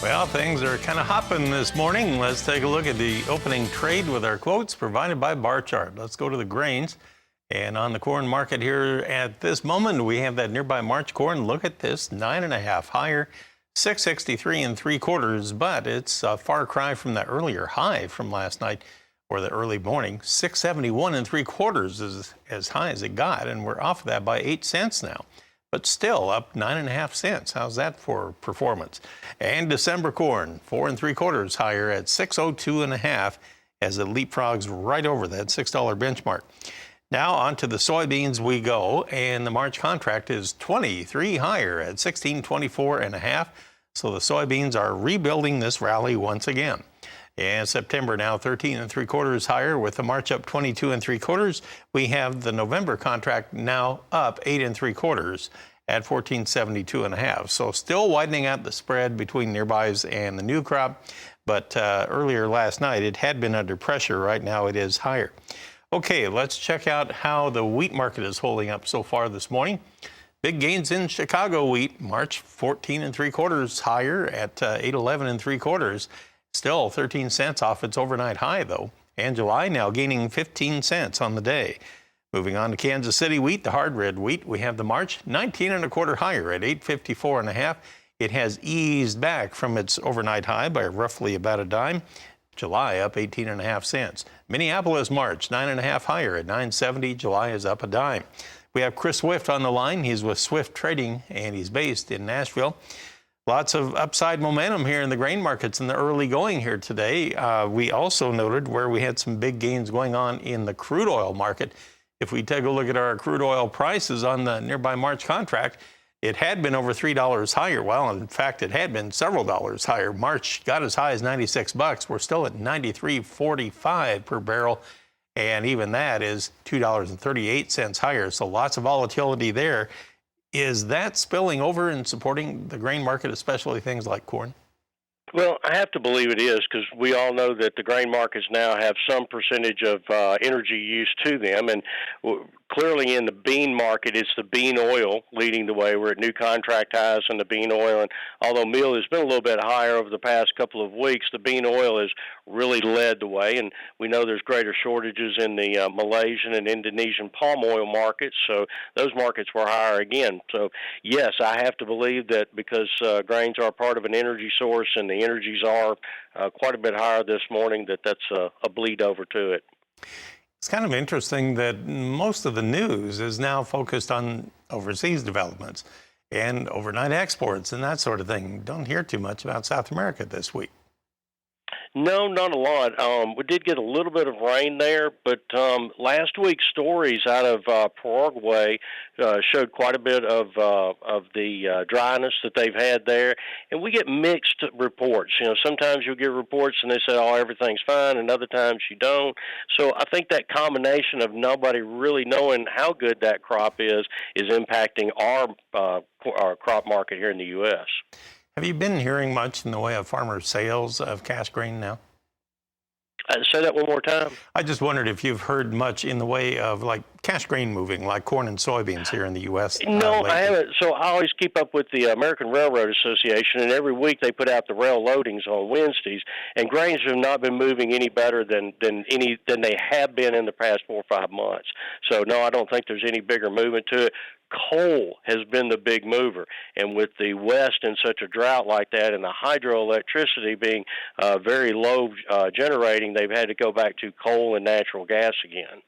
Well, things are kind of hopping this morning. Let's take a look at the opening trade with our quotes provided by Bar Chart. Let's go to the grains. And on the corn market here at this moment, we have that nearby March corn. Look at this, 9.5 higher, 663 3/4, but it's a far cry from the earlier high from last night or the early morning. 671 3/4 is as high as it got, and we're off of that by 8 cents now. But still up 9.5 cents. How's that for performance? And December corn, 4 3/4 higher at 602.5 as it leapfrogs right over that $6 benchmark. Now on to the soybeans we go, and the March contract is 23 higher at 1624.5. So the soybeans are rebuilding this rally once again. And September now 13 3/4 higher with the March up 22 3/4. We have the November contract now up 8 3/4 at 1472.5. So still widening out the spread between nearbys and the new crop. But earlier last night it had been under pressure. Right now it is higher. Okay, let's check out how the wheat market is holding up so far this morning. Big gains in Chicago wheat. March 14 3/4 higher at 811 3/4. Still 13 cents off its overnight high, though. And July now gaining 15 cents on the day. Moving on to Kansas City wheat, the hard red wheat. We have the March 19 1/4 higher at 854.5. It has eased back from its overnight high by roughly about a dime. July up 18.5 cents. Minneapolis March 9.5 higher at 970. July is up a dime. We have Chris Swift on the line. He's with Swift Trading and he's based in Nashville. Lots of upside momentum here in the grain markets in the early going here today. We also noted where we had some big gains going on in the crude oil market. If we take a look at our crude oil prices on the nearby March contract, it had been over $3 higher. Well, in fact, it had been several dollars higher. March got as high as 96 bucks. We're still at 93.45 per barrel, and even that is $2.38 higher. So lots of volatility there. Is that spilling over and supporting the grain market, especially things like corn? Well, I have to believe it is because we all know that the grain markets now have some percentage of energy use to them. And clearly in the bean market, it's the bean oil leading the way. We're at new contract highs in the bean oil. And although meal has been a little bit higher over the past couple of weeks, the bean oil has really led the way. And we know there's greater shortages in the Malaysian and Indonesian palm oil markets. So those markets were higher again. So, yes, I have to believe that because grains are part of an energy source and the energies are quite a bit higher this morning, that's a bleed over to it. It's kind of interesting that most of the news is now focused on overseas developments and overnight exports and that sort of thing. Don't hear too much about South America this week. No, not a lot. We did get a little bit of rain there, but last week's stories out of Paraguay showed quite a bit of the dryness that they've had there, and we get mixed reports. You know, sometimes you'll get reports and they say, "Oh, everything's fine," and other times you don't. So I think that combination of nobody really knowing how good that crop is impacting our crop market here in the U.S. Have you been hearing much in the way of farmer sales of cash grain now? Say that one more time. I just wondered if you've heard much in the way of like cash grain moving, like corn and soybeans here in the U.S. No, I haven't. So I always keep up with the American Railroad Association, and every week they put out the rail loadings on Wednesdays, and grains have not been moving any better than they have been in the past 4 or 5 months. So no, I don't think there's any bigger movement to it. Coal has been the big mover, and with the West in such a drought like that and the hydroelectricity being very low generating, they've had to go back to coal and natural gas again.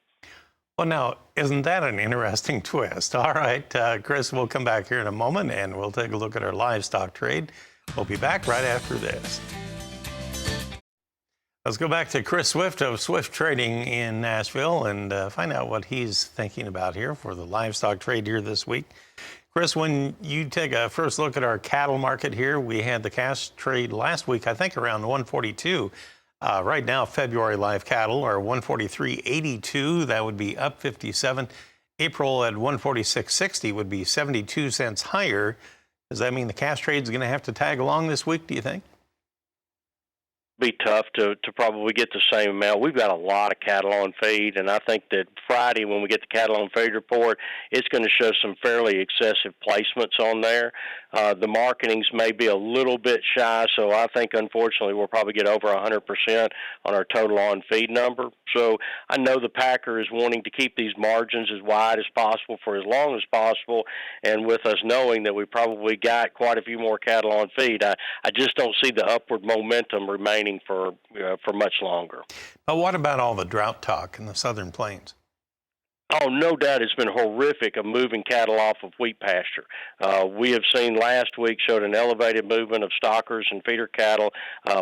Well, now, isn't that an interesting twist? All right, Chris, we'll come back here in a moment, and we'll take a look at our livestock trade. We'll be back right after this. Let's go back to Chris Swift of Swift Trading in Nashville and find out what he's thinking about here for the livestock trade here this week. Chris, when you take a first look at our cattle market here, we had the cash trade last week, I think around 142. Right now, February live cattle are 143.82. That would be up 57. April at 146.60 would be 72 cents higher. Does that mean the cash trade is going to have to tag along this week, do you think? be tough to probably get the same amount. We've got a lot of cattle on feed, and I think that Friday when we get the cattle on feed report, it's going to show some fairly excessive placements on there. The marketings may be a little bit shy, so I think unfortunately we'll probably get over 100% on our total on feed number. So I know the packer is wanting to keep these margins as wide as possible for as long as possible, and with us knowing that we probably got quite a few more cattle on feed, I just don't see the upward momentum remaining for much longer. But what about all the drought talk in the southern plains? Oh, no doubt it's been horrific of moving cattle off of wheat pasture. We have seen last week showed an elevated movement of stockers and feeder cattle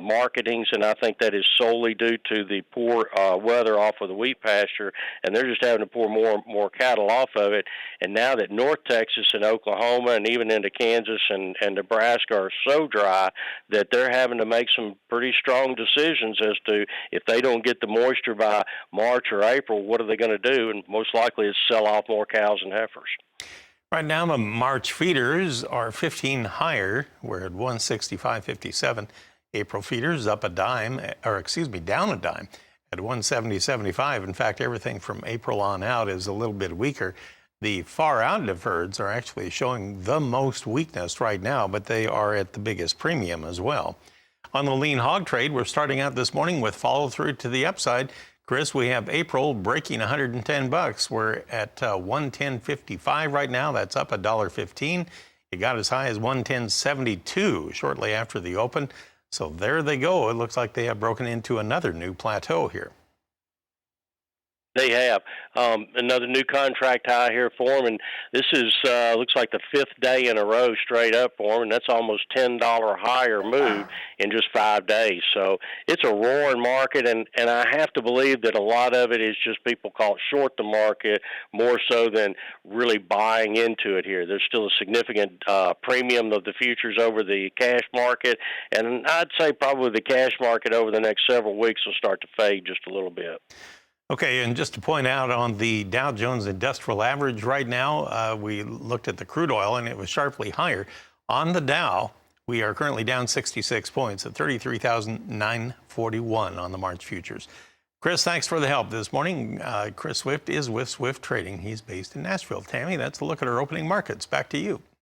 marketings, and I think that is solely due to the poor weather off of the wheat pasture, and they're just having to pour more cattle off of it. And now that North Texas and Oklahoma and even into Kansas and Nebraska are so dry that they're having to make some pretty strong decisions as to if they don't get the moisture by March or April, what are they going to do? And most likely is sell off more cows and heifers. Right now, the March feeders are 15 higher. We're at 165.57. April feeders up a dime, down a dime at 170.75. In fact, everything from April on out is a little bit weaker. The far out herds are actually showing the most weakness right now, but they are at the biggest premium as well. On the lean hog trade, we're starting out this morning with follow through to the upside. Chris, we have April breaking 110 bucks. We're at 110.55 right now. That's up $1.15. It got as high as 110.72 shortly after the open. So there they go. It looks like they have broken into another new plateau here. They have another new contract high here for them, and this is looks like the fifth day in a row straight up for them, and that's almost $10 higher move in just 5 days. So it's a roaring market, and I have to believe that a lot of it is just people call it short the market more so than really buying into it here. There's still a significant premium of the futures over the cash market, and I'd say probably the cash market over the next several weeks will start to fade just a little bit. Okay, and just to point out on the Dow Jones Industrial Average right now, we looked at the crude oil and it was sharply higher. On the Dow, we are currently down 66 points at 33,941 on the March futures. Chris, thanks for the help this morning. Chris Swift is with Swift Trading. He's based in Nashville. Tammy, that's a look at our opening markets. Back to you.